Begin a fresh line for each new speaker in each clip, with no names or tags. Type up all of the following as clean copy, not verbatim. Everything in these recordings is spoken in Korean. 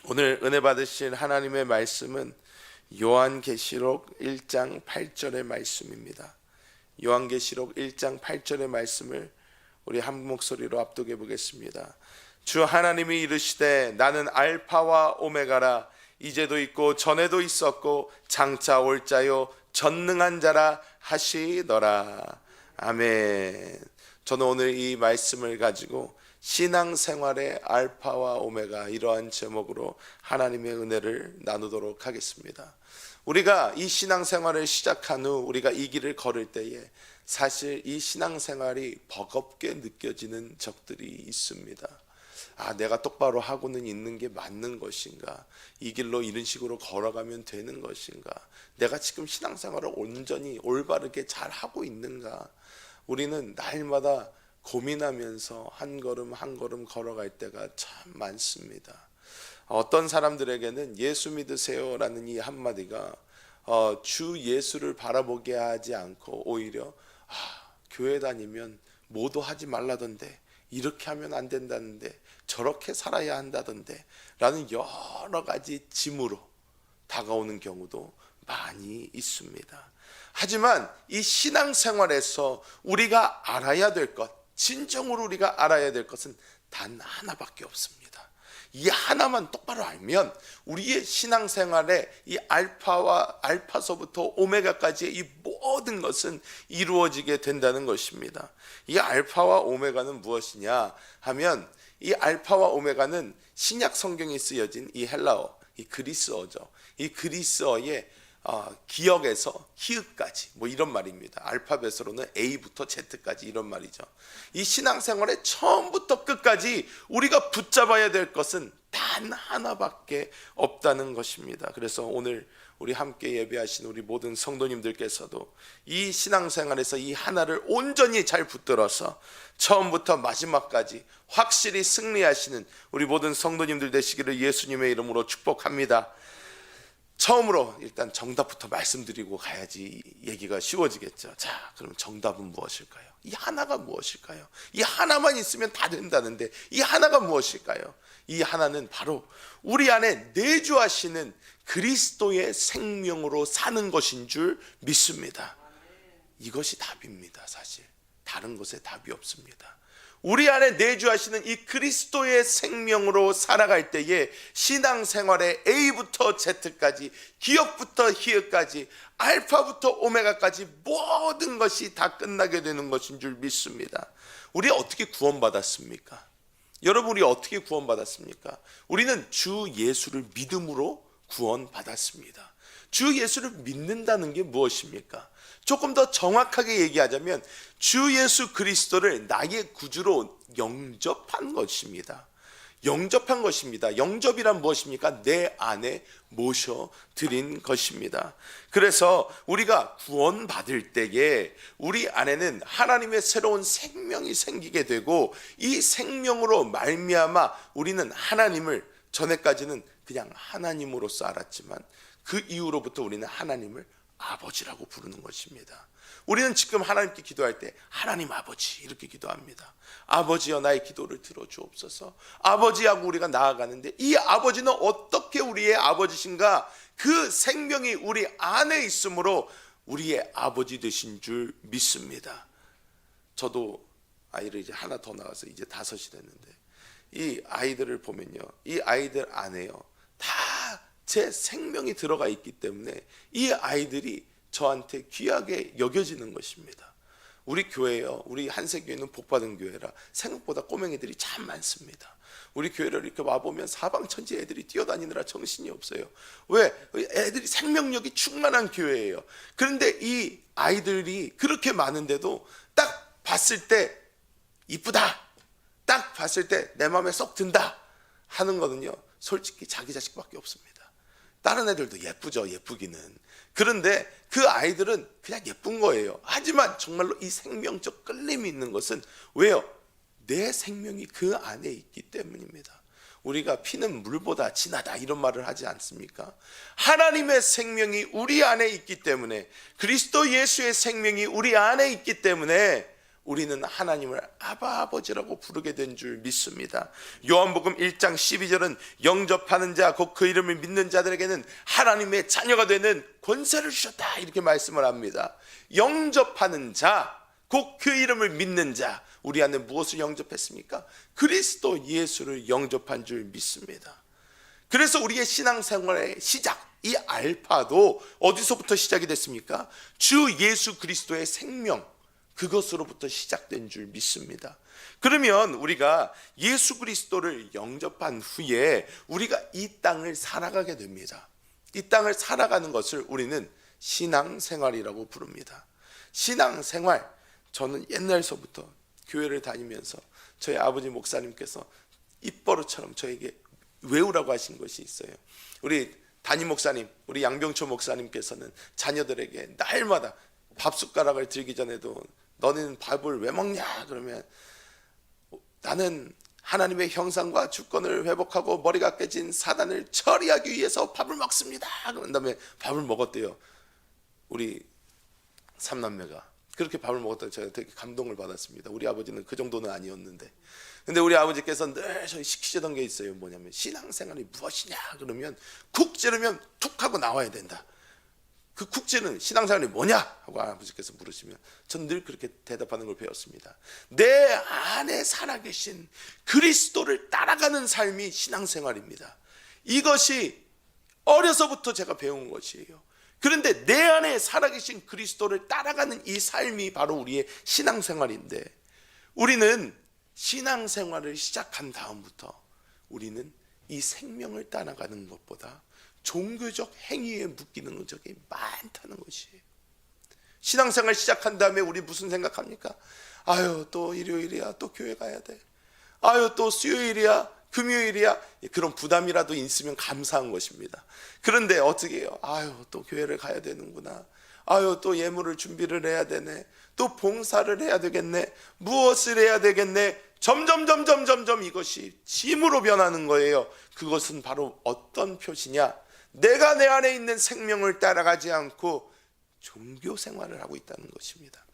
오늘 은혜 받으실 하나님의 말씀은 요한계시록 1장 8절의 말씀입니다. 요한계시록 1장 8절의 말씀을 우리 한 목소리로 압독해 보겠습니다. 주 하나님이 이르시되 나는 알파와 오메가라, 이제도 있고 전에도 있었고 장차 올 자요 전능한 자라 하시더라. 아멘. 저는 오늘 이 말씀을 가지고 신앙생활의 알파와 오메가, 이러한 제목으로 하나님의 은혜를 나누도록 하겠습니다. 우리가 이 신앙생활을 시작한 후 우리가 이 길을 걸을 때에 사실 이 신앙생활이 버겁게 느껴지는 적들이 있습니다. 내가 똑바로 하고는 있는 게 맞는 것인가? 이 길로 이런 식으로 걸어가면 되는 것인가? 내가 지금 신앙생활을 온전히 올바르게 잘 하고 있는가? 우리는 날마다 고민하면서 한 걸음 한 걸음 걸어갈 때가 참 많습니다. 어떤 사람들에게는 예수 믿으세요 라는 이 한마디가 주 예수를 바라보게 하지 않고 오히려 교회 다니면 뭐도 하지 말라던데, 이렇게 하면 안 된다는데, 저렇게 살아야 한다던데 라는 여러 가지 짐으로 다가오는 경우도 많이 있습니다. 하지만 이 신앙생활에서 우리가 알아야 될 것, 진정으로 우리가 알아야 될 것은 단 하나밖에 없습니다. 이 하나만 똑바로 알면 우리의 신앙생활에 이 알파서부터 오메가까지의 이 모든 것은 이루어지게 된다는 것입니다. 이 알파와 오메가는 무엇이냐 하면, 이 알파와 오메가는 신약 성경에 쓰여진 이 헬라어, 이 그리스어죠. 이 그리스어의 기역에서 히읗까지 이런 말입니다. 알파벳으로는 A부터 Z까지 이런 말이죠. 이 신앙생활의 처음부터 끝까지 우리가 붙잡아야 될 것은 단 하나밖에 없다는 것입니다. 그래서 오늘 우리 함께 예배하신 우리 모든 성도님들께서도 이 신앙생활에서 이 하나를 온전히 잘 붙들어서 처음부터 마지막까지 확실히 승리하시는 우리 모든 성도님들 되시기를 예수님의 이름으로 축복합니다. 처음으로 일단 정답부터 말씀드리고 가야지 얘기가 쉬워지겠죠. 자, 그럼 정답은 무엇일까요? 이 하나가 무엇일까요? 이 하나만 있으면 다 된다는데 이 하나가 무엇일까요? 이 하나는 바로 우리 안에 내주하시는 그리스도의 생명으로 사는 것인 줄 믿습니다. 이것이 답입니다. 사실 다른 것에 답이 없습니다. 우리 안에 내주하시는 이 그리스도의 생명으로 살아갈 때에 신앙생활의 A부터 Z까지, 기역부터 히읗까지, 알파부터 오메가까지 모든 것이 다 끝나게 되는 것인 줄 믿습니다. 우리 어떻게 구원받았습니까? 여러분, 우리 어떻게 구원받았습니까? 우리는 주 예수를 믿음으로 구원받았습니다. 주 예수를 믿는다는 게 무엇입니까? 조금 더 정확하게 얘기하자면 주 예수 그리스도를 나의 구주로 영접한 것입니다. 영접한 것입니다. 영접이란 무엇입니까? 내 안에 모셔드린 것입니다. 그래서 우리가 구원받을 때에 우리 안에는 하나님의 새로운 생명이 생기게 되고, 이 생명으로 말미암아 우리는 하나님을, 전에까지는 그냥 하나님으로서 알았지만 그 이후로부터 우리는 하나님을 아버지라고 부르는 것입니다. 우리는 지금 하나님께 기도할 때 하나님 아버지 이렇게 기도합니다. 아버지여, 나의 기도를 들어주옵소서. 아버지하고 우리가 나아가는데 이 아버지는 어떻게 우리의 아버지신가? 그 생명이 우리 안에 있으므로 우리의 아버지 되신 줄 믿습니다. 저도 아이를 이제 하나 더 낳아서 이제 5이 됐는데 이 아이들을 보면요, 이 아이들 안에요 다 제 생명이 들어가 있기 때문에 이 아이들이 저한테 귀하게 여겨지는 것입니다. 우리 교회요, 우리 한세교회는 복받은 교회라 생각보다 꼬맹이들이 참 많습니다. 우리 교회를 이렇게 와보면 사방천지 애들이 뛰어다니느라 정신이 없어요. 왜? 애들이 생명력이 충만한 교회예요. 그런데 이 아이들이 그렇게 많은데도 딱 봤을 때 이쁘다, 딱 봤을 때 내 마음에 쏙 든다 하는 거는요, 솔직히 자기 자식밖에 없습니다. 다른 애들도 예쁘죠, 예쁘기는. 그런데 그 아이들은 그냥 예쁜 거예요. 하지만 정말로 이 생명적 끌림이 있는 것은 왜요? 내 생명이 그 안에 있기 때문입니다. 우리가 피는 물보다 진하다 이런 말을 하지 않습니까? 하나님의 생명이 우리 안에 있기 때문에, 그리스도 예수의 생명이 우리 안에 있기 때문에 우리는 하나님을 아바 아버지라고 부르게 된 줄 믿습니다. 요한복음 1장 12절은 영접하는 자 곧 그 이름을 믿는 자들에게는 하나님의 자녀가 되는 권세를 주셨다 이렇게 말씀을 합니다. 영접하는 자 곧 그 이름을 믿는 자, 우리 안에 무엇을 영접했습니까? 그리스도 예수를 영접한 줄 믿습니다. 그래서 우리의 신앙생활의 시작, 이 알파도 어디서부터 시작이 됐습니까? 주 예수 그리스도의 생명, 그것으로부터 시작된 줄 믿습니다. 그러면 우리가 예수 그리스도를 영접한 후에 우리가 이 땅을 살아가게 됩니다. 이 땅을 살아가는 것을 우리는 신앙생활이라고 부릅니다. 신앙생활, 저는 옛날서부터 교회를 다니면서 저희 아버지 목사님께서 입버릇처럼 저에게 외우라고 하신 것이 있어요. 우리 담임 목사님, 우리 양병초 목사님께서는 자녀들에게 날마다 밥 숟가락을 들기 전에도 너는 밥을 왜 먹냐? 그러면 나는 하나님의 형상과 주권을 회복하고 머리가 깨진 사단을 처리하기 위해서 밥을 먹습니다. 그런 다음에 밥을 먹었대요. 우리 삼남매가 그렇게 밥을 먹었다고 제가 되게 감동을 받았습니다. 우리 아버지는 그 정도는 아니었는데, 근데 우리 아버지께서 늘 저희 시키시던 게 있어요. 뭐냐면 신앙생활이 무엇이냐 그러면 쿡 찌르면 툭 하고 나와야 된다. 그 쿡지는 신앙생활이 뭐냐 하고 아버지께서 물으시면 저는 늘 그렇게 대답하는 걸 배웠습니다. 내 안에 살아계신 그리스도를 따라가는 삶이 신앙생활입니다. 이것이 어려서부터 제가 배운 것이에요. 그런데 내 안에 살아계신 그리스도를 따라가는 이 삶이 바로 우리의 신앙생활인데, 우리는 신앙생활을 시작한 다음부터 우리는 이 생명을 따라가는 것보다 종교적 행위에 묶이는 적이 많다는 것이에요. 신앙생활 시작한 다음에 우리 무슨 생각합니까? 아유, 또 일요일이야, 또 교회 가야 돼. 아유, 또 수요일이야, 금요일이야. 그런 부담이라도 있으면 감사한 것입니다. 그런데 어떻게 해요? 아유, 또 교회를 가야 되는구나. 아유, 또 예물을 준비를 해야 되네. 또 봉사를 해야 되겠네. 무엇을 해야 되겠네. 점점 이것이 짐으로 변하는 거예요. 그것은 바로 어떤 표시냐? 내가 내 안에 있는 생명을 따라가지 않고 종교 생활을 하고 있다는 것입니다.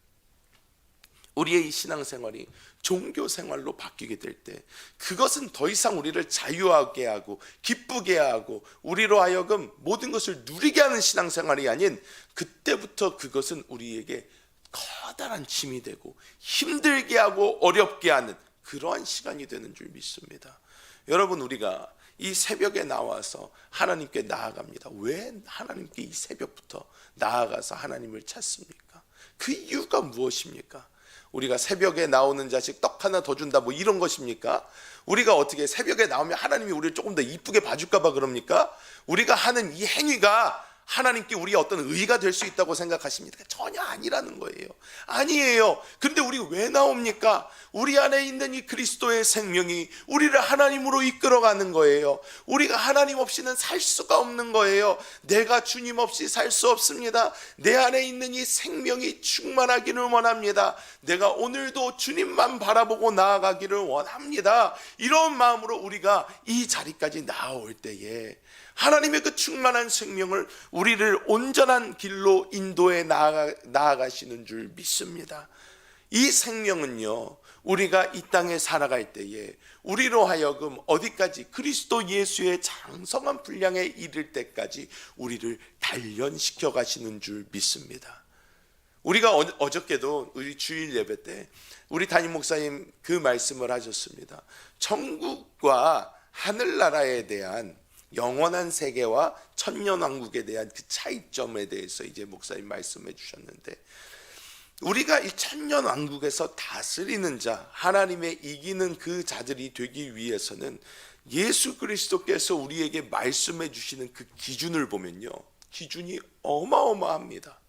우리의 이 신앙생활이 종교 생활로 바뀌게 될 때 그것은 더 이상 우리를 자유하게 하고 기쁘게 하고 우리로 하여금 모든 것을 누리게 하는 신앙생활이 아닌, 그때부터 그것은 우리에게 커다란 짐이 되고 힘들게 하고 어렵게 하는 그러한 시간이 되는 줄 믿습니다. 여러분, 우리가 이 새벽에 나와서 하나님께 나아갑니다. 왜 하나님께 이 새벽부터 나아가서 하나님을 찾습니까? 그 이유가 무엇입니까? 우리가 새벽에 나오는 자식 떡 하나 더 준다 뭐 이런 것입니까? 우리가 어떻게 새벽에 나오면 하나님이 우리를 조금 더 이쁘게 봐줄까 봐 그럽니까? 우리가 하는 이 행위가 하나님께 우리의 어떤 의의가 될 수 있다고 생각하십니까? 전혀 아니라는 거예요. 아니에요. 그런데 우리 왜 나옵니까? 우리 안에 있는 이 그리스도의 생명이 우리를 하나님으로 이끌어가는 거예요. 우리가 하나님 없이는 살 수가 없는 거예요. 내가 주님 없이 살 수 없습니다. 내 안에 있는 이 생명이 충만하기를 원합니다. 내가 오늘도 주님만 바라보고 나아가기를 원합니다. 이런 마음으로 우리가 이 자리까지 나올 때에 하나님의 그 충만한 생명을 우리를 온전한 길로 인도해 나아가시는 줄 믿습니다. 이 생명은요, 우리가 이 땅에 살아갈 때에 우리로 하여금 어디까지? 그리스도 예수의 장성한 분량에 이를 때까지 우리를 단련시켜 가시는 줄 믿습니다. 우리가 어저께도 우리 주일 예배 때 우리 담임 목사님 그 말씀을 하셨습니다. 천국과 하늘나라에 대한 영원한 세계와 천년왕국에 대한 그 차이점에 대해서 이제 목사님 말씀해 주셨는데, 우리가 이 천년왕국에서 다스리는 자, 하나님의 이기는 그 자들이 되기 위해서는 예수 그리스도께서 우리에게 말씀해 주시는 그 기준을 보면요, 기준이 어마어마합니다.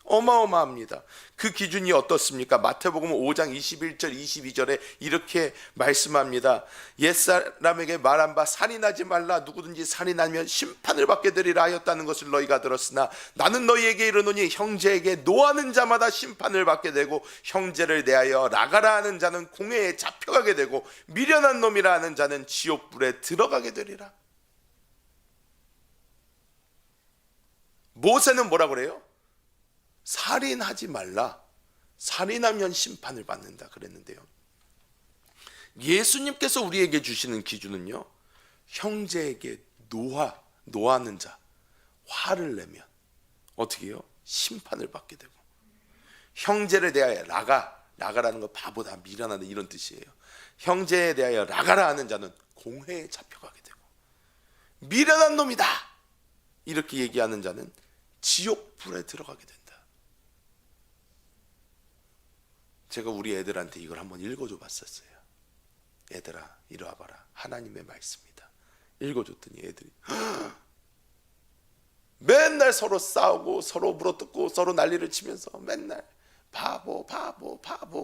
어마어마합니다. 그 기준이 어떻습니까? 마태복음 5장 21절 22절에 이렇게 말씀합니다. 옛사람에게 말한 바 살인하지 말라. 누구든지 살인하면 심판을 받게 되리라 하였다는 것을 너희가 들었으나 나는 너희에게 이르노니 형제에게 노하는 자마다 심판을 받게 되고 형제를 대하여 나가라 하는 자는 공회에 잡혀가게 되고 미련한 놈이라 하는 자는 지옥불에 들어가게 되리라. 모세는 뭐라 그래요? 살인하지 말라. 살인하면 심판을 받는다 그랬는데요. 예수님께서 우리에게 주시는 기준은요, 형제에게 노하는 자, 화를 내면 어떻게 해요? 심판을 받게 되고, 형제를 대하여 라가라는 거 바보다, 미련하다 이런 뜻이에요. 형제에 대하여 라가라 하는 자는 공회에 잡혀가게 되고, 미련한 놈이다 이렇게 얘기하는 자는 지옥불에 들어가게 된다. 제가 우리 애들한테 이걸 한번 읽어줘 봤었어요. 얘들아 이리 와봐라, 하나님의 말씀이다. 읽어줬더니 애들이 맨날 서로 싸우고 서로 물어뜯고 서로 난리를 치면서 맨날 바보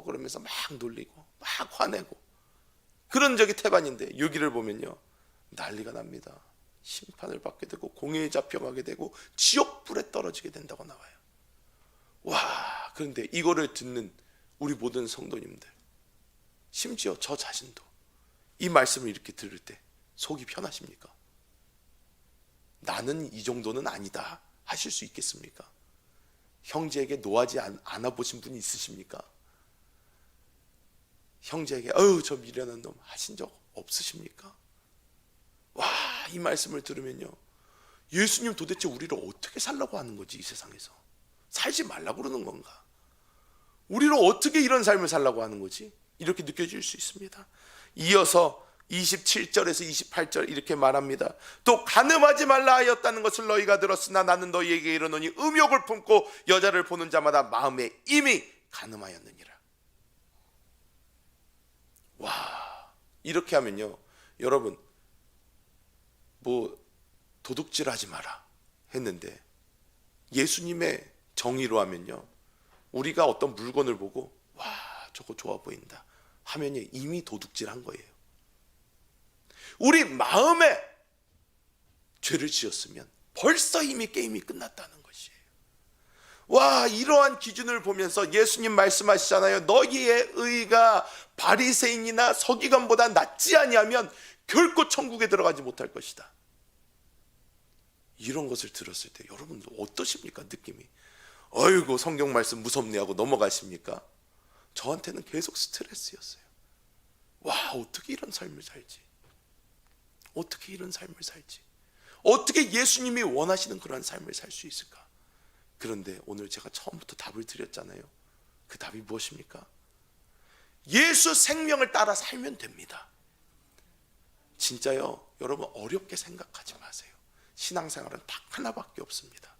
그러면서 막 놀리고 막 화내고 그런 적이 태반인데, 여기를 보면요 난리가 납니다. 심판을 받게 되고 공회에 잡혀가게 되고 지옥불에 떨어지게 된다고 나와요. 와, 그런데 이거를 듣는 우리 모든 성도님들, 심지어 저 자신도 이 말씀을 이렇게 들을 때 속이 편하십니까? 나는 이 정도는 아니다 하실 수 있겠습니까? 형제에게 노하지 않아 보신 분이 있으십니까? 형제에게 저 미련한 놈 하신 적 없으십니까? 와, 이 말씀을 들으면요, 예수님 도대체 우리를 어떻게 살라고 하는 거지? 이 세상에서 살지 말라고 그러는 건가? 우리를 어떻게 이런 삶을 살라고 하는 거지? 이렇게 느껴질 수 있습니다. 이어서 27절에서 28절 이렇게 말합니다. 또 간음하지 말라 하였다는 것을 너희가 들었으나 나는 너희에게 이르노니 음욕을 품고 여자를 보는 자마다 마음에 이미 간음하였느니라. 와, 이렇게 하면요, 여러분 뭐 도둑질하지 마라 했는데 예수님의 정의로 하면요, 우리가 어떤 물건을 보고 와 저거 좋아 보인다 하면 이미 도둑질한 거예요. 우리 마음에 죄를 지었으면 벌써 이미 게임이 끝났다는 것이에요. 와, 이러한 기준을 보면서 예수님 말씀하시잖아요. 너희의 의가 바리새인이나 서기관보다 낫지 아니하면 결코 천국에 들어가지 못할 것이다. 이런 것을 들었을 때 여러분 어떠십니까? 느낌이 어이구 성경 말씀 무섭네 하고 넘어가십니까? 저한테는 계속 스트레스였어요. 와, 어떻게 이런 삶을 살지? 어떻게 이런 삶을 살지? 어떻게 예수님이 원하시는 그런 삶을 살 수 있을까? 그런데 오늘 제가 처음부터 답을 드렸잖아요. 그 답이 무엇입니까? 예수 생명을 따라 살면 됩니다. 진짜요, 여러분 어렵게 생각하지 마세요. 신앙생활은 딱 하나밖에 없습니다.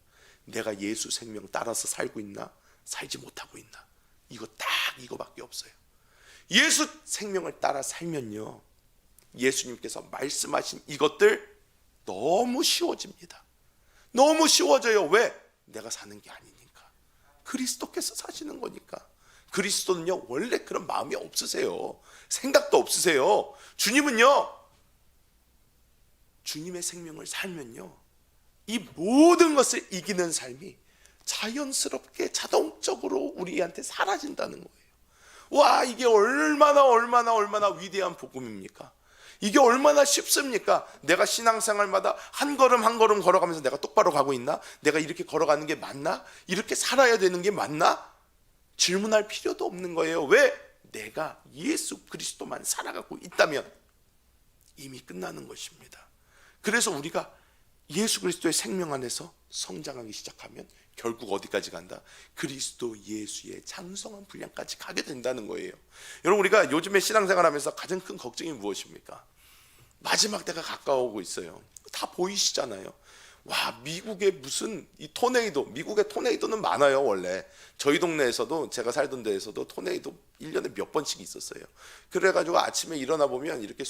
내가 예수 생명 따라서 살고 있나, 살지 못하고 있나, 이거 딱 이거밖에 없어요. 예수 생명을 따라 살면요, 예수님께서 말씀하신 이것들 너무 쉬워집니다. 너무 쉬워져요. 왜? 내가 사는 게 아니니까. 그리스도께서 사시는 거니까. 그리스도는요 원래 그런 마음이 없으세요. 생각도 없으세요. 주님은요, 주님의 생명을 살면요, 이 모든 것을 이기는 삶이 자연스럽게 자동적으로 우리한테 사라진다는 거예요. 와, 이게 얼마나 위대한 복음입니까? 이게 얼마나 쉽습니까? 내가 신앙생활마다 한 걸음 한 걸음 걸어가면서 내가 똑바로 가고 있나? 내가 이렇게 걸어가는 게 맞나? 이렇게 살아야 되는 게 맞나? 질문할 필요도 없는 거예요. 왜? 내가 예수 그리스도만 살아가고 있다면 이미 끝나는 것입니다. 그래서 우리가 예수 그리스도의 생명 안에서 성장하기 시작하면 결국 어디까지 간다? 그리스도 예수의 장성한 분량까지 가게 된다는 거예요. 여러분, 우리가 요즘에 신앙생활하면서 가장 큰 걱정이 무엇입니까? 마지막 때가 가까워오고 있어요. 다 보이시잖아요. 와, 미국의 무슨 이 토네이도, 미국의 토네이도는 많아요. 원래 저희 동네에서도, 제가 살던 데에서도 토네이도 1년에 몇 번씩 있었어요. 그래가지고 아침에 일어나 보면 이렇게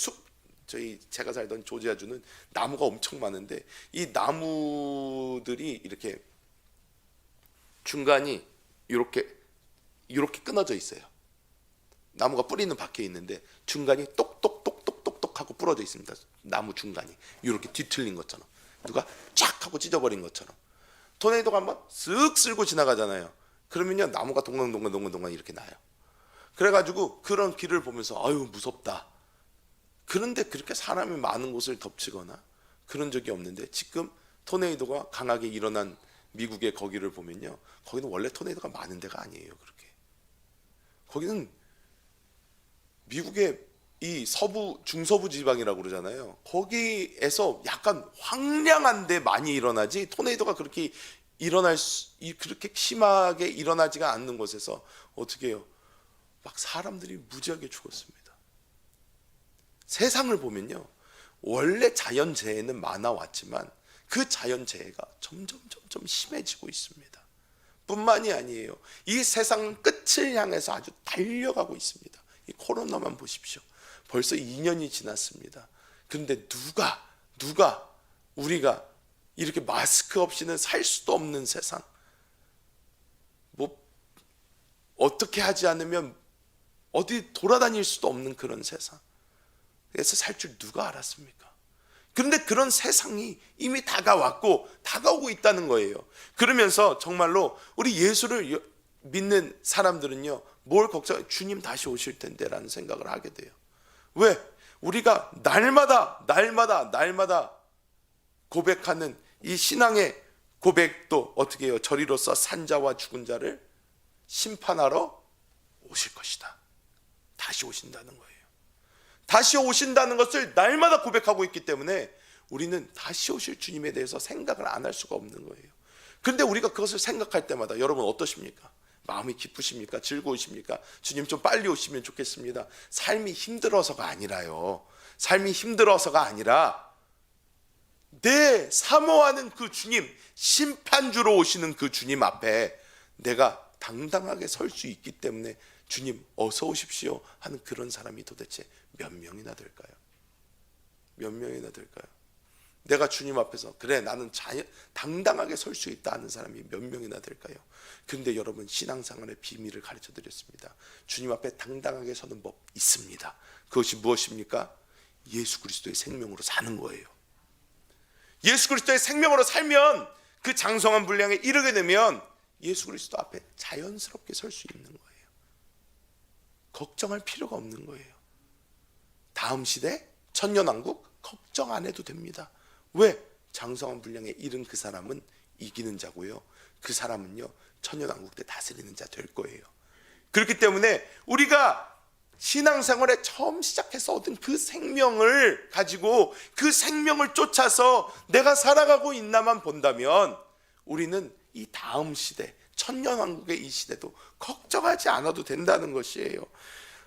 제가 살던 조지아주는 나무가 엄청 많은데 이 나무들이 이렇게 중간이 이렇게 끊어져 있어요. 나무가 뿌리는 박혀 있는데 중간이 똑똑똑똑똑똑 하고 부러져 있습니다. 나무 중간이 이렇게 뒤틀린 것처럼, 누가 쫙 하고 찢어버린 것처럼. 토네이도가 한번 쓱 쓸고 지나가잖아요. 그러면요 나무가 동글동글 이렇게 나요. 그래가지고 그런 길을 보면서 아유 무섭다. 그런데 그렇게 사람이 많은 곳을 덮치거나 그런 적이 없는데, 지금 토네이도가 강하게 일어난 미국의 거기를 보면요, 거기는 원래 토네이도가 많은 데가 아니에요. 그렇게 거기는 미국의 이 서부 중서부 지방이라고 그러잖아요. 거기에서 약간 황량한데 많이 일어나지, 토네이도가 그렇게 그렇게 심하게 일어나지가 않는 곳에서 어떻게 해요? 막 사람들이 무지하게 죽었습니다. 세상을 보면요, 원래 자연재해는 많아왔지만 그 자연재해가 점점 심해지고 있습니다. 뿐만이 아니에요, 이 세상은 끝을 향해서 아주 달려가고 있습니다. 이 코로나만 보십시오. 벌써 2년이 지났습니다. 그런데 누가 우리가 이렇게 마스크 없이는 살 수도 없는 세상, 뭐 어떻게 하지 않으면 어디 돌아다닐 수도 없는 그런 세상, 그래서 살 줄 누가 알았습니까? 그런데 그런 세상이 이미 다가오고 있다는 거예요. 그러면서 정말로 우리 예수를 믿는 사람들은요, 뭘 걱정해? 주님 다시 오실 텐데 라는 생각을 하게 돼요. 왜? 우리가 날마다 고백하는 이 신앙의 고백도 어떻게 해요? 저리로서 산자와 죽은 자를 심판하러 오실 것이다. 다시 오신다는 거예요. 다시 오신다는 것을 날마다 고백하고 있기 때문에 우리는 다시 오실 주님에 대해서 생각을 안 할 수가 없는 거예요. 그런데 우리가 그것을 생각할 때마다 여러분 어떠십니까? 마음이 기쁘십니까? 즐거우십니까? 주님 좀 빨리 오시면 좋겠습니다. 삶이 힘들어서가 아니라요. 삶이 힘들어서가 아니라 내 사모하는 그 주님, 심판주로 오시는 그 주님 앞에 내가 당당하게 설 수 있기 때문에 주님 어서 오십시오 하는 그런 사람이 도대체 몇 명이나 될까요? 몇 명이나 될까요? 내가 주님 앞에서 그래 나는 당당하게 설 수 있다 하는 사람이 몇 명이나 될까요? 그런데 여러분, 신앙생활의 비밀을 가르쳐 드렸습니다. 주님 앞에 당당하게 서는 법 있습니다. 그것이 무엇입니까? 예수 그리스도의 생명으로 사는 거예요. 예수 그리스도의 생명으로 살면, 그 장성한 분량에 이르게 되면 예수 그리스도 앞에 자연스럽게 설 수 있는 거예요. 걱정할 필요가 없는 거예요. 다음 시대 천년왕국 걱정 안 해도 됩니다. 왜? 장성한 분량에 이른 그 사람은 이기는 자고요, 그 사람은요 천년왕국 때 다스리는 자 될 거예요. 그렇기 때문에 우리가 신앙생활에 처음 시작해서 얻은 그 생명을 가지고 그 생명을 쫓아서 내가 살아가고 있나만 본다면 우리는 이 다음 시대, 천년왕국의 이 시대도 걱정하지 않아도 된다는 것이에요.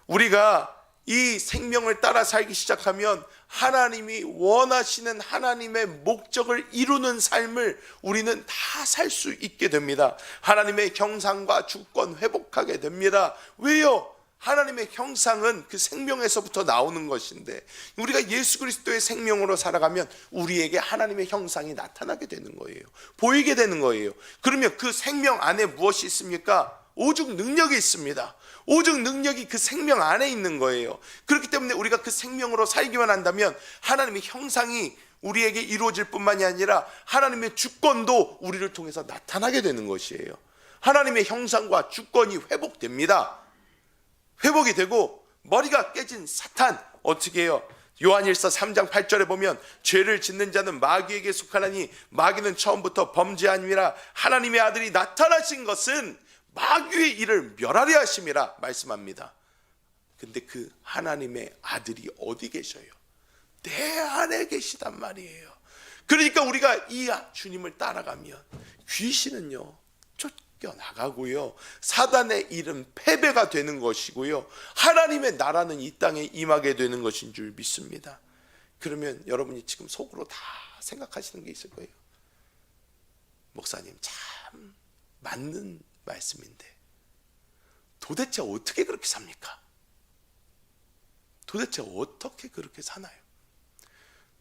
우리가 이 생명을 따라 살기 시작하면 하나님이 원하시는 하나님의 목적을 이루는 삶을 우리는 다 살 수 있게 됩니다. 하나님의 형상과 주권 회복하게 됩니다. 왜요? 하나님의 형상은 그 생명에서부터 나오는 것인데 우리가 예수 그리스도의 생명으로 살아가면 우리에게 하나님의 형상이 나타나게 되는 거예요. 보이게 되는 거예요. 그러면 그 생명 안에 무엇이 있습니까? 오직 능력이 있습니다. 오직 능력이 그 생명 안에 있는 거예요. 그렇기 때문에 우리가 그 생명으로 살기만 한다면 하나님의 형상이 우리에게 이루어질 뿐만이 아니라 하나님의 주권도 우리를 통해서 나타나게 되는 것이에요. 하나님의 형상과 주권이 회복됩니다. 회복이 되고 머리가 깨진 사탄 어떻게 해요? 요한일서 3장 8절에 보면 죄를 짓는 자는 마귀에게 속하나니 마귀는 처음부터 범죄함이라 하나님의 아들이 나타나신 것은 마귀의 일을 멸하려 하심이라 말씀합니다. 근데 그 하나님의 아들이 어디 계셔요? 내 안에 계시단 말이에요. 그러니까 우리가 이 주님을 따라가면 귀신은요 쫓겨나가고요, 사단의 일은 패배가 되는 것이고요, 하나님의 나라는 이 땅에 임하게 되는 것인 줄 믿습니다. 그러면 여러분이 지금 속으로 다 생각하시는 게 있을 거예요. 목사님 참 맞는 말씀인데 도대체 어떻게 그렇게 삽니까? 도대체 어떻게 그렇게 사나요?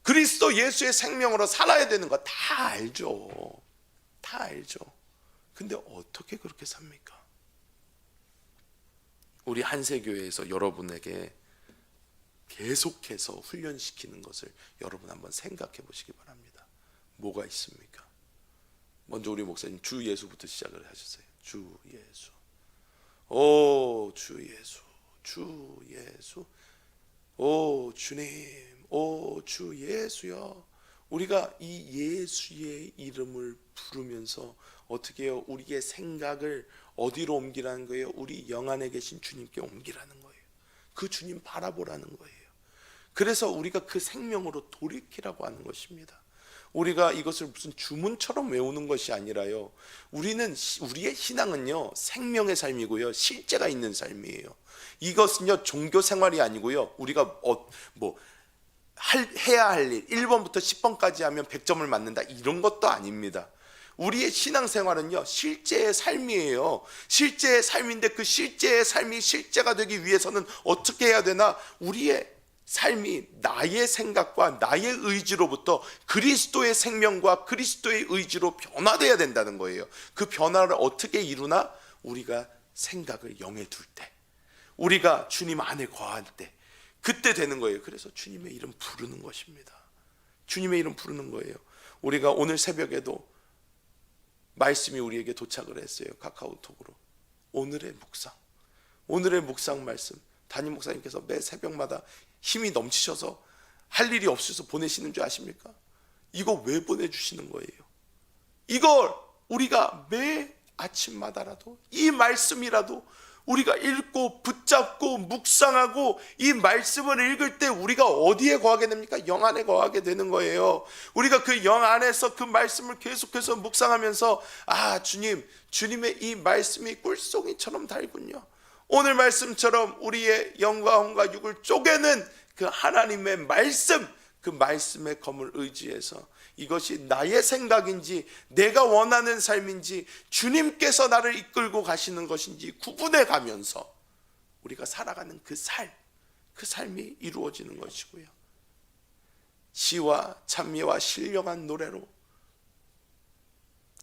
그리스도 예수의 생명으로 살아야 되는 거 다 알죠. 다 알죠. 근데 어떻게 그렇게 삽니까? 우리 한세교회에서 여러분에게 계속해서 훈련시키는 것을 여러분 한번 생각해 보시기 바랍니다. 뭐가 있습니까? 먼저 우리 목사님 주 예수부터 시작을 하셨어요. 주 예수. 오 주 예수. 주 예수. 오 주님. 오 주 예수여. 우리가 이 예수의 이름을 부르면서 어떻게 해요? 우리의 생각을 어디로 옮기라는 거예요? 우리 영 안에 계신 주님께 옮기라는 거예요. 그 주님 바라보라는 거예요. 그래서 우리가 그 생명으로 돌이키라고 하는 것입니다. 우리가 이것을 무슨 주문처럼 외우는 것이 아니라요, 우리의 신앙은요 생명의 삶이고요, 실제가 있는 삶이에요. 이것은요 종교 생활이 아니고요, 우리가 해야 할 일 1번부터 10번까지 하면 100점을 맞는다, 이런 것도 아닙니다. 우리의 신앙생활은요 실제의 삶이에요. 실제의 삶인데 그 실제의 삶이 실제가 되기 위해서는 어떻게 해야 되나? 우리의 삶이 나의 생각과 나의 의지로부터 그리스도의 생명과 그리스도의 의지로 변화되어야 된다는 거예요. 그 변화를 어떻게 이루나? 우리가 생각을 영에 둘 때, 우리가 주님 안에 거할 때, 그때 되는 거예요. 그래서 주님의 이름 부르는 것입니다. 주님의 이름 부르는 거예요. 우리가 오늘 새벽에도 말씀이 우리에게 도착을 했어요. 카카오톡으로. 오늘의 묵상 말씀, 담임 목사님께서 매 새벽마다 힘이 넘치셔서 할 일이 없어서 보내시는 줄 아십니까? 이거 왜 보내주시는 거예요? 이걸 우리가 매 아침마다라도 이 말씀이라도 우리가 읽고 붙잡고 묵상하고 이 말씀을 읽을 때 우리가 어디에 거하게 됩니까? 영 안에 거하게 되는 거예요. 우리가 그 영 안에서 그 말씀을 계속해서 묵상하면서 주님의 이 말씀이 꿀송이처럼 달군요. 오늘 말씀처럼 우리의 영과 혼과 육을 쪼개는 그 하나님의 말씀, 그 말씀의 검을 의지해서 이것이 나의 생각인지 내가 원하는 삶인지 주님께서 나를 이끌고 가시는 것인지 구분해 가면서 우리가 살아가는 그 삶이 이루어지는 것이고요. 시와 찬미와 신령한 노래로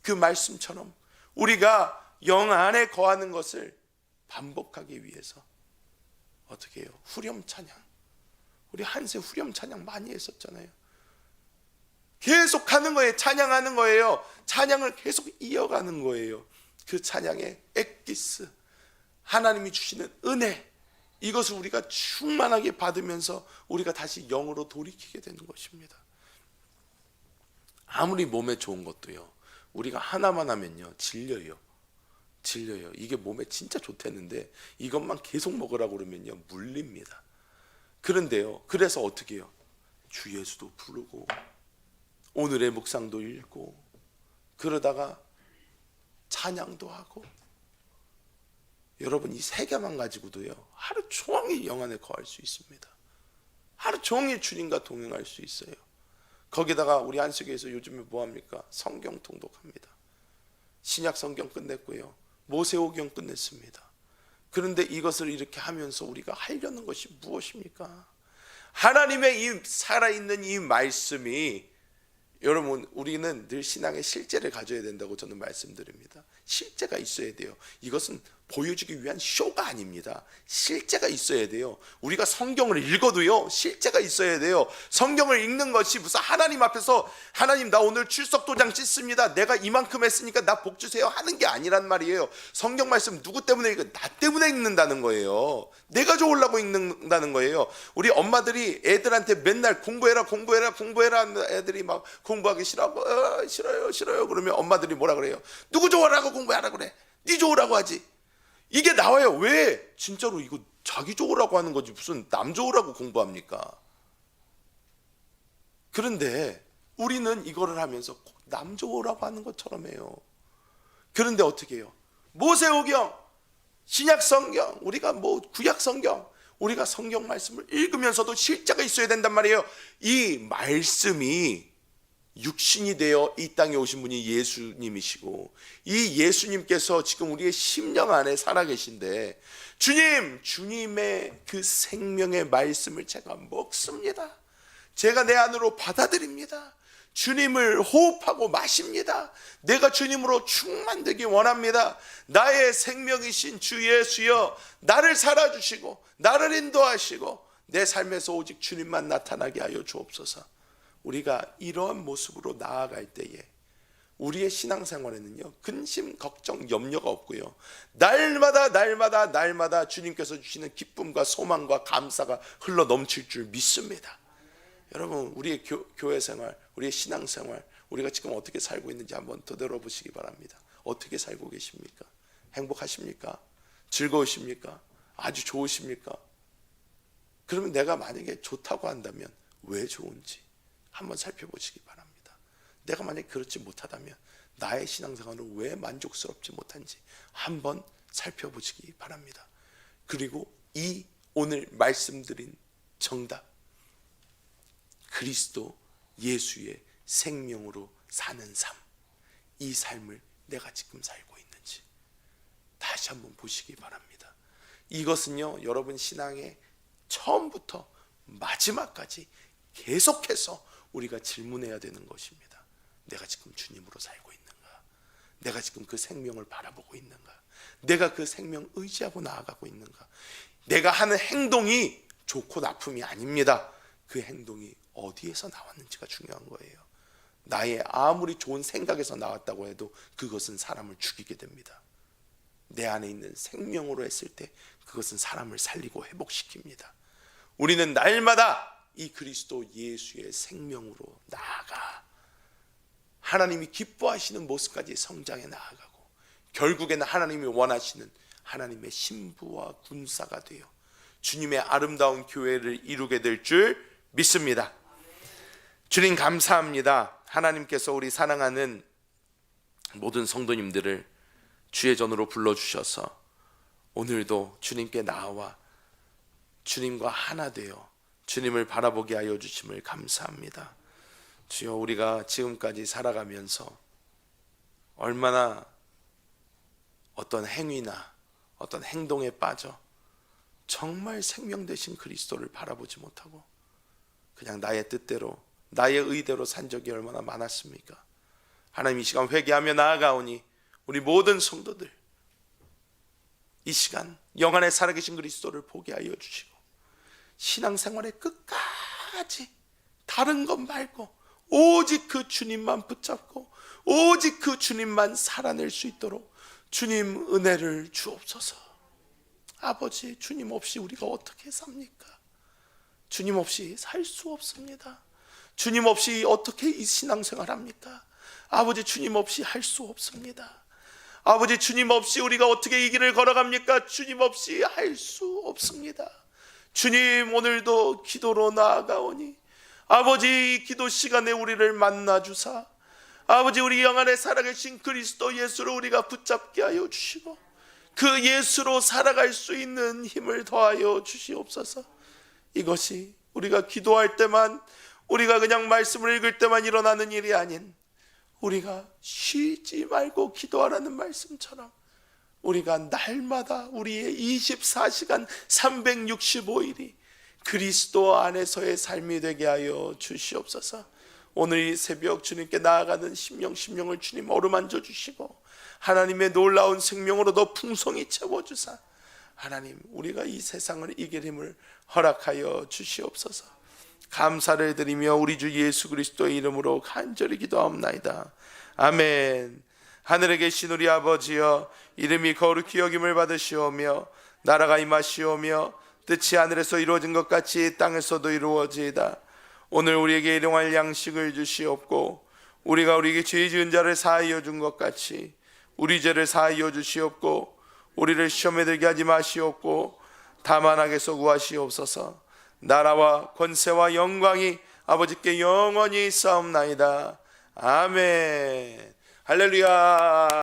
그 말씀처럼 우리가 영 안에 거하는 것을 반복하기 위해서 어떻게 해요? 후렴 찬양, 우리 한세 후렴 찬양 많이 했었잖아요. 계속 하는 거예요. 찬양하는 거예요. 찬양을 계속 이어가는 거예요. 그 찬양의 엑기스, 하나님이 주시는 은혜, 이것을 우리가 충만하게 받으면서 우리가 다시 영으로 돌이키게 되는 것입니다. 아무리 몸에 좋은 것도요, 우리가 하나만 하면요 질려요. 이게 몸에 진짜 좋다는데 이것만 계속 먹으라고 그러면요 물립니다. 그런데요, 그래서 어떻게 해요? 주 예수도 부르고 오늘의 묵상도 읽고 그러다가 찬양도 하고, 여러분 이 세 개만 가지고도요 하루 종일 영 안에 거할 수 있습니다. 하루 종일 주님과 동행할 수 있어요. 거기다가 우리 안식교에서 요즘에 뭐합니까? 성경 통독합니다. 신약 성경 끝냈고요, 모세오경 끝냈습니다. 그런데 이것을 이렇게 하면서 우리가 하려는 것이 무엇입니까? 하나님의 이 살아있는 이 말씀이, 여러분 우리는 늘 신앙의 실제를 가져야 된다고 저는 말씀드립니다. 실제가 있어야 돼요. 이것은 보여주기 위한 쇼가 아닙니다. 실제가 있어야 돼요. 우리가 성경을 읽어도요 실제가 있어야 돼요. 성경을 읽는 것이 무슨 하나님 앞에서 하나님 나 오늘 출석도장 찢습니다, 내가 이만큼 했으니까 나 복 주세요 하는 게 아니란 말이에요. 성경 말씀 누구 때문에 읽어? 나 때문에 읽는다는 거예요. 내가 좋으려고 읽는다는 거예요. 우리 엄마들이 애들한테 맨날 공부해라 애들이 막 공부하기 싫어요 그러면 엄마들이 뭐라 그래요? 누구 좋으라고 공부하라 그래? 네 좋으라고 하지. 이게 나와요. 왜? 진짜로 이거 자기 좋으라고 하는 거지 무슨 남 좋으라고 공부합니까? 그런데 우리는 이거를 하면서 남 좋으라고 하는 것처럼 해요. 그런데 어떻게 해요? 모세오경, 신약 성경, 우리가 구약 성경, 우리가 성경 말씀을 읽으면서도 실제가 있어야 된단 말이에요. 이 말씀이 육신이 되어 이 땅에 오신 분이 예수님이시고, 이 예수님께서 지금 우리의 심령 안에 살아계신데, 주님의 그 생명의 말씀을 제가 먹습니다. 제가 내 안으로 받아들입니다. 주님을 호흡하고 마십니다. 내가 주님으로 충만되기 원합니다. 나의 생명이신 주 예수여, 나를 살아주시고 나를 인도하시고 내 삶에서 오직 주님만 나타나게 하여 주옵소서. 우리가 이러한 모습으로 나아갈 때에 우리의 신앙생활에는요 근심, 걱정, 염려가 없고요, 날마다 주님께서 주시는 기쁨과 소망과 감사가 흘러 넘칠 줄 믿습니다. 여러분, 우리의 교회 생활, 우리의 신앙 생활, 우리가 지금 어떻게 살고 있는지 한번 되돌아보시기 바랍니다. 어떻게 살고 계십니까? 행복하십니까? 즐거우십니까? 아주 좋으십니까? 그러면 내가 만약에 좋다고 한다면 왜 좋은지 한번 살펴보시기 바랍니다. 내가 만약에 그렇지 못하다면 나의 신앙생활은 왜 만족스럽지 못한지 한번 살펴보시기 바랍니다. 그리고 이 오늘 말씀드린 정답, 그리스도 예수의 생명으로 사는 삶, 이 삶을 내가 지금 살고 있는지 다시 한번 보시기 바랍니다. 이것은요, 여러분 신앙의 처음부터 마지막까지 계속해서 우리가 질문해야 되는 것입니다. 내가 지금 주님으로 살고 있는가? 내가 지금 그 생명을 바라보고 있는가? 내가 그 생명 의지하고 나아가고 있는가? 내가 하는 행동이 좋고 나쁨이 아닙니다. 그 행동이 어디에서 나왔는지가 중요한 거예요. 나의 아무리 좋은 생각에서 나왔다고 해도 그것은 사람을 죽이게 됩니다. 내 안에 있는 생명으로 했을 때 그것은 사람을 살리고 회복시킵니다. 우리는 날마다 이 그리스도 예수의 생명으로 나아가 하나님이 기뻐하시는 모습까지 성장해 나아가고 결국에는 하나님이 원하시는 하나님의 신부와 군사가 되어 주님의 아름다운 교회를 이루게 될 줄 믿습니다. 주님 감사합니다. 하나님께서 우리 사랑하는 모든 성도님들을 주의 전으로 불러주셔서 오늘도 주님께 나와 주님과 하나 되어 주님을 바라보게 하여 주심을 감사합니다. 주여, 우리가 지금까지 살아가면서 얼마나 어떤 행위나 어떤 행동에 빠져 정말 생명 되신 그리스도를 바라보지 못하고 그냥 나의 뜻대로 나의 의대로 산 적이 얼마나 많았습니까? 하나님, 이 시간 회개하며 나아가오니 우리 모든 성도들 이 시간 영안에 살아계신 그리스도를 보게 하여 주시고 신앙생활의 끝까지 다른 것 말고 오직 그 주님만 붙잡고 오직 그 주님만 살아낼 수 있도록 주님 은혜를 주옵소서. 아버지, 주님 없이 우리가 어떻게 삽니까? 주님 없이 살 수 없습니다. 주님 없이 어떻게 이 신앙생활 합니까? 아버지, 주님 없이 할 수 없습니다. 아버지, 주님 없이 우리가 어떻게 이 길을 걸어갑니까? 주님 없이 할 수 없습니다. 주님, 오늘도 기도로 나아가오니 아버지, 이 기도 시간에 우리를 만나주사 아버지, 우리 영안에 살아계신 그리스도 예수를 우리가 붙잡게 하여 주시고 그 예수로 살아갈 수 있는 힘을 더하여 주시옵소서. 이것이 우리가 기도할 때만, 우리가 그냥 말씀을 읽을 때만 일어나는 일이 아닌 우리가 쉬지 말고 기도하라는 말씀처럼 우리가 날마다 우리의 24시간 365일이 그리스도 안에서의 삶이 되게 하여 주시옵소서. 오늘 이 새벽 주님께 나아가는 심령을 주님 어루만져 주시고 하나님의 놀라운 생명으로 더 풍성히 채워주사 하나님, 우리가 이 세상을 이길 힘을 허락하여 주시옵소서. 감사를 드리며 우리 주 예수 그리스도의 이름으로 간절히 기도하옵나이다. 아멘. 하늘에 계신 우리 아버지여, 이름이 거룩히 여김을 받으시오며 나라가 임하시오며 뜻이 하늘에서 이루어진 것 같이 땅에서도 이루어지이다. 오늘 우리에게 일용할 양식을 주시옵고 우리가 우리에게 죄 지은 자를 사하여 준 것 같이 우리 죄를 사하여 주시옵고 우리를 시험에 들게 하지 마시옵고 다만 악에서 구하시옵소서. 나라와 권세와 영광이 아버지께 영원히 있사옵나이다. 아멘. 할렐루야.